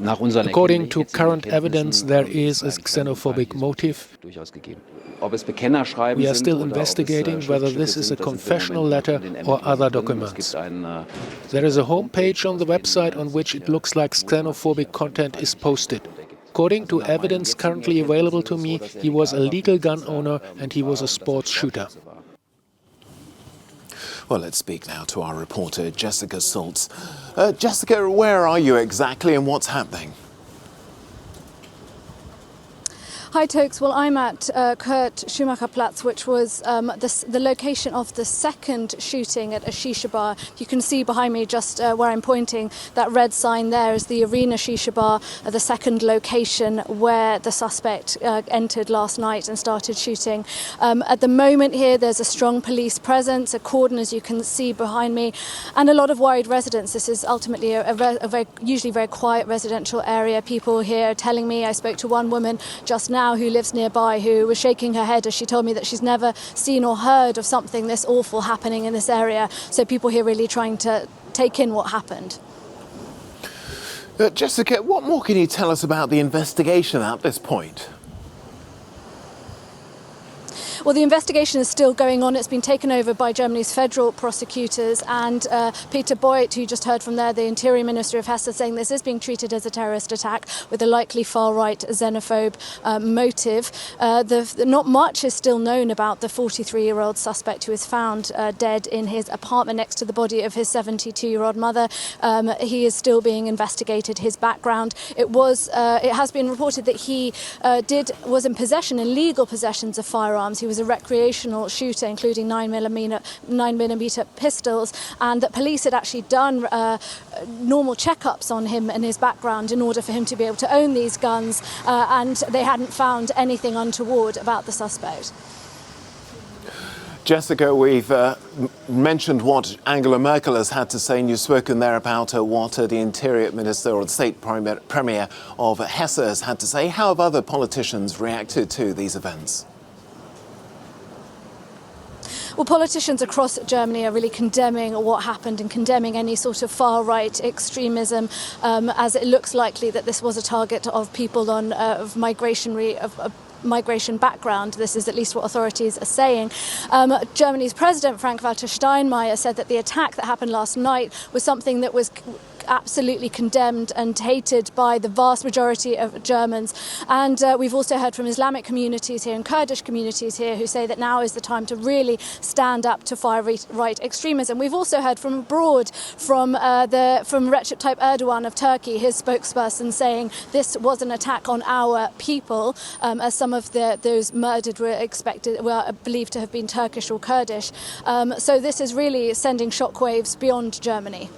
According to current evidence, there is a xenophobic motive. We are still investigating whether this is a confessional letter or other documents. There is a homepage on the website on which it looks like xenophobic content is posted. According to evidence currently available to me, he was a legal gun owner and he was a sports shooter. Well, let's speak now to our reporter, Jessica Saltz. Jessica, where are you exactly and what's happening? Hi, Tokes. Well, I'm at Kurt Schumacher Platz, which was the location of the second shooting at a shisha bar. You can see behind me, just where I'm pointing, that red sign there is the Arena Shisha Bar, the second location where the suspect entered last night and started shooting. At the moment here, there's a strong police presence, a cordon, as you can see behind me, and a lot of worried residents. This is ultimately a usually very quiet residential area. People here are telling me, I spoke to one woman just now who lives nearby, who was shaking her head as she told me that she's never seen or heard of something this awful happening in this area. So people here really trying to take in what happened. Jessica, what more can you tell us about the investigation at this point? Well, the investigation is still going on. It's been taken over by Germany's federal prosecutors, and Peter Beuth, who you just heard from there, the Interior Minister of Hesse, saying this is being treated as a terrorist attack with a likely far-right xenophobe motive. Not much is still known about the 43-year-old suspect who was found dead in his apartment next to the body of his 72-year-old mother. He is still being investigated, his background. It has been reported that he was in possession, illegal possessions of firearms. He was a recreational shooter, including 9mm pistols, and that police had actually done normal checkups on him and his background in order for him to be able to own these guns, and they hadn't found anything untoward about the suspect. Jessica, we've mentioned what Angela Merkel has had to say, and you've spoken there about what the Interior Minister or the State Premier of Hesse has had to say. How have other politicians reacted to these events? Well, politicians across Germany are really condemning what happened and condemning any sort of far-right extremism, as it looks likely that this was a target of people of migration background. This is at least what authorities are saying. Germany's President Frank-Walter Steinmeier said that the attack that happened last night was something that was absolutely condemned and hated by the vast majority of Germans. And we've also heard from Islamic communities here and Kurdish communities here who say that now is the time to really stand up to far-right extremism. We've also heard from abroad, from Recep Tayyip Erdogan of Turkey, his spokesperson, saying this was an attack on our people, as some of those murdered were believed to have been Turkish or Kurdish. So this is really sending shockwaves beyond Germany.